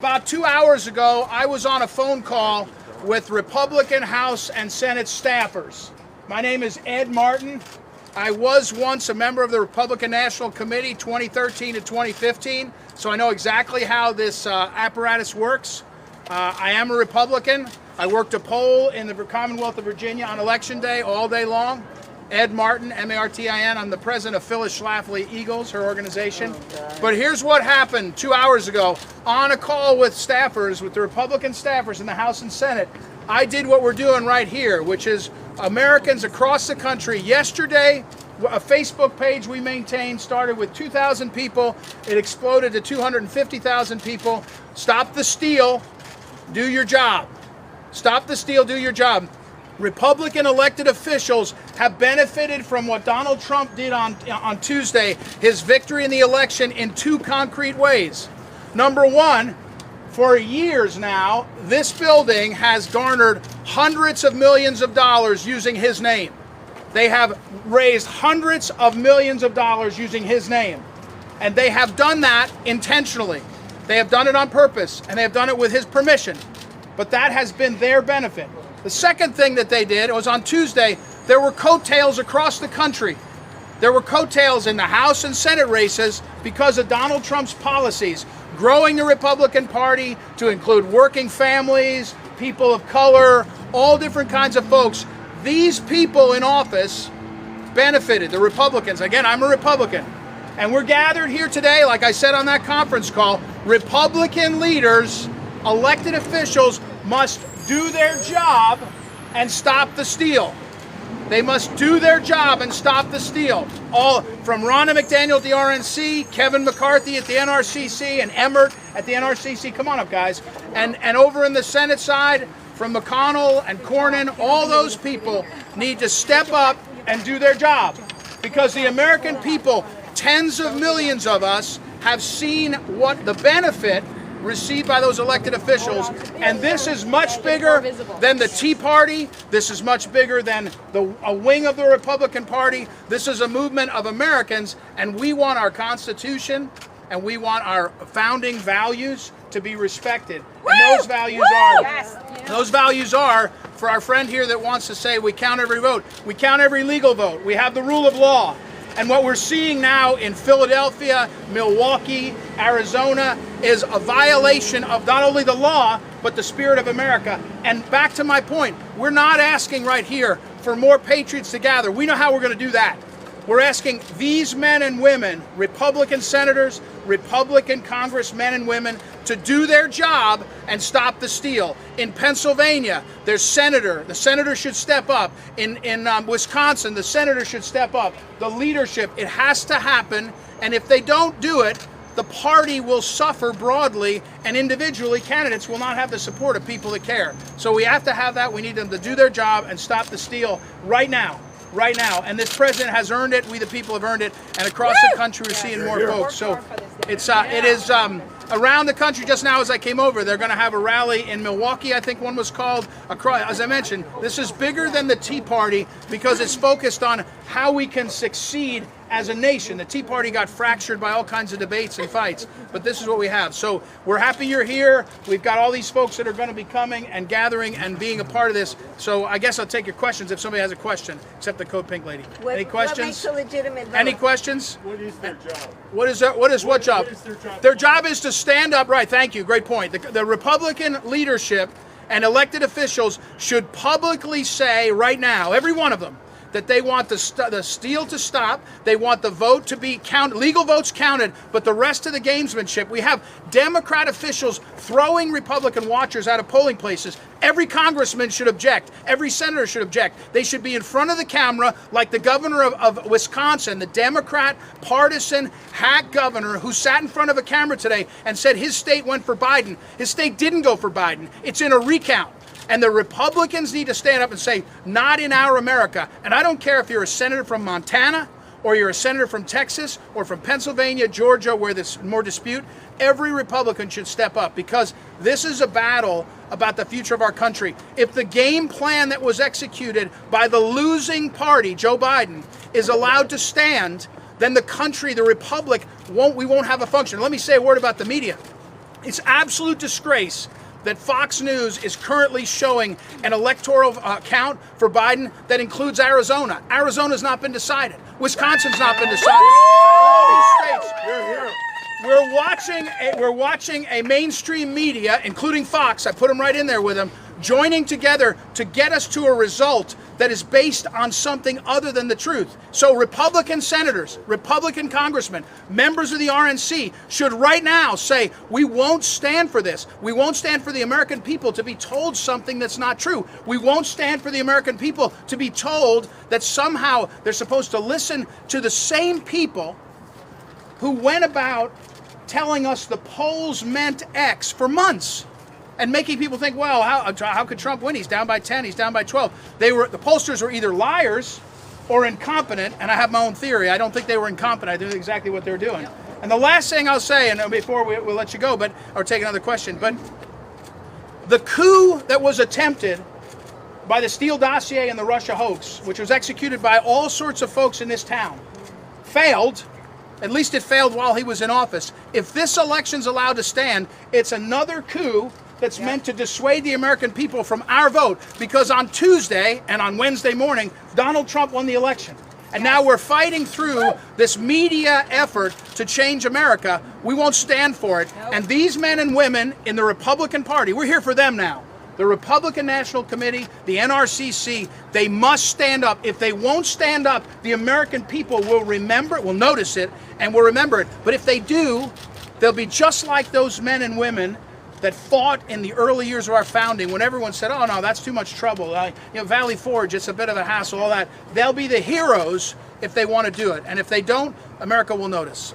About 2 hours ago, I was on a phone call with Republican House and Senate staffers. My name is Ed Martin. I was once a member of the Republican National Committee 2013 to 2015, so I know exactly how this apparatus works. I am a Republican. I worked a poll in the Commonwealth of Virginia on Election Day all day long. Ed Martin, M-A-R-T-I-N. I'm the president of Phyllis Schlafly Eagles, her organization. But here's what happened 2 hours ago. On a call with staffers, with the Republican staffers in the House and Senate, I did what we're doing right here, which is Americans across the country. Yesterday, a Facebook page we maintained started with 2,000 people. It exploded to 250,000 people. Stop the steal, do your job. Stop the steal, do your job. Republican elected officials have benefited from what Donald Trump did on Tuesday, his victory in the election, in two concrete ways. Number one, for years now, this building has garnered hundreds of millions of dollars using his name. They have raised hundreds of millions of dollars using his name. And they have done that intentionally. They have done it on purpose, and they have done it with his permission. But that has been their benefit. The second thing that they did was on Tuesday, there were coattails across the country. There were coattails in the House and Senate races because of Donald Trump's policies, growing the Republican Party to include working families, people of color, all different kinds of folks. These people in office benefited, the Republicans. Again, I'm a Republican. And we're gathered here today, like I said on that conference call, Republican leaders, elected officials must do their job and stop the steal. They must do their job and stop the steal. All from Ronna McDaniel at the RNC, Kevin McCarthy at the NRCC, and Emmert at the NRCC. Come on up, guys. And over in the Senate side, from McConnell and Cornyn, all those people need to step up and do their job. Because the American people, tens of millions of us, have seen what the benefit received by those elected officials, and this is much bigger than the Tea Party. This is much bigger than a wing of the Republican Party. This is a movement of Americans, and we want our Constitution and we want our founding values to be respected. And those values are, for our friend here that wants to say we count every vote, we count every legal vote. We have the rule of law. And what we're seeing now in Philadelphia, Milwaukee, Arizona is a violation of not only the law, but the spirit of America. And back to my point, we're not asking right here for more patriots to gather. We know how we're going to do that. We're asking these men and women, Republican senators, Republican congressmen and women, to do their job and stop the steal. In Pennsylvania, there's the senator should step up. In Wisconsin, the senator should step up. The leadership, it has to happen. And if they don't do it, the party will suffer broadly, and individually, candidates will not have the support of people that care. So we have to have that. We need them to do their job and stop the steal right now. Right now, and this president has earned it. We the people have earned it, and across the country we're seeing more folks. So it is around the country. Just now as I came over, they're going to have a rally in Milwaukee, I think one was called. As I mentioned, this is bigger than the Tea Party because it's focused on how we can succeed as a nation. The Tea Party got fractured by all kinds of debates and fights, but this is what we have. So we're happy you're here. We've got all these folks that are going to be coming and gathering and being a part of this. So I guess I'll take your questions if somebody has a question, except the Code Pink lady. Any questions? What makes a legitimate vote? Any questions? What is their job? What is what job? What is their job? Their job is to stand up. Right, thank you. Great point. The Republican leadership and elected officials should publicly say right now, every one of them, that they want the steal to stop. They want the vote to be counted, legal votes counted, but the rest of the gamesmanship. We have Democrat officials throwing Republican watchers out of polling places. Every congressman should object. Every senator should object. They should be in front of the camera like the governor of Wisconsin, the Democrat partisan hack governor who sat in front of a camera today and said his state went for Biden. His state didn't go for Biden. It's in a recount. And the Republicans need to stand up and say, not in our America. And I don't care if you're a senator from Montana or you're a senator from Texas or from Pennsylvania, Georgia, where there's more dispute. Every Republican should step up because this is a battle about the future of our country. If the game plan that was executed by the losing party, Joe Biden, is allowed to stand, then the country, the republic, we won't have a function. Let me say a word about the media. It's absolute disgrace that Fox News is currently showing an electoral count for Biden that includes Arizona. Arizona's not been decided. Wisconsin's not been decided. All these states. We're watching a mainstream media, including Fox, I put them right in there with them, joining together to get us to a result that is based on something other than the truth. So Republican senators, Republican congressmen, members of the RNC should right now say, we won't stand for this. We won't stand for the American people to be told something that's not true. We won't stand for the American people to be told that somehow they're supposed to listen to the same people who went about telling us the polls meant X for months and making people think, well, how could Trump win? He's down by 10, he's down by 12. The pollsters were either liars or incompetent, and I have my own theory. I don't think they were incompetent. I knew exactly what they were doing. And the last thing I'll say, and before we'll let you go, or take another question, but the coup that was attempted by the Steele dossier and the Russia hoax, which was executed by all sorts of folks in this town, failed. At least it failed while he was in office. If this election's allowed to stand, it's another coup that's meant to dissuade the American people from our vote. Because on Tuesday and on Wednesday morning, Donald Trump won the election. And now we're fighting through this media effort to change America. We won't stand for it. And these men and women in the Republican Party, we're here for them now. The Republican National Committee, the NRCC, they must stand up. If they won't stand up, the American people will remember it, will notice it, and will remember it. But if they do, they'll be just like those men and women that fought in the early years of our founding when everyone said, oh no, that's too much trouble. Valley Forge, it's a bit of a hassle, all that. They'll be the heroes if they want to do it. And if they don't, America will notice.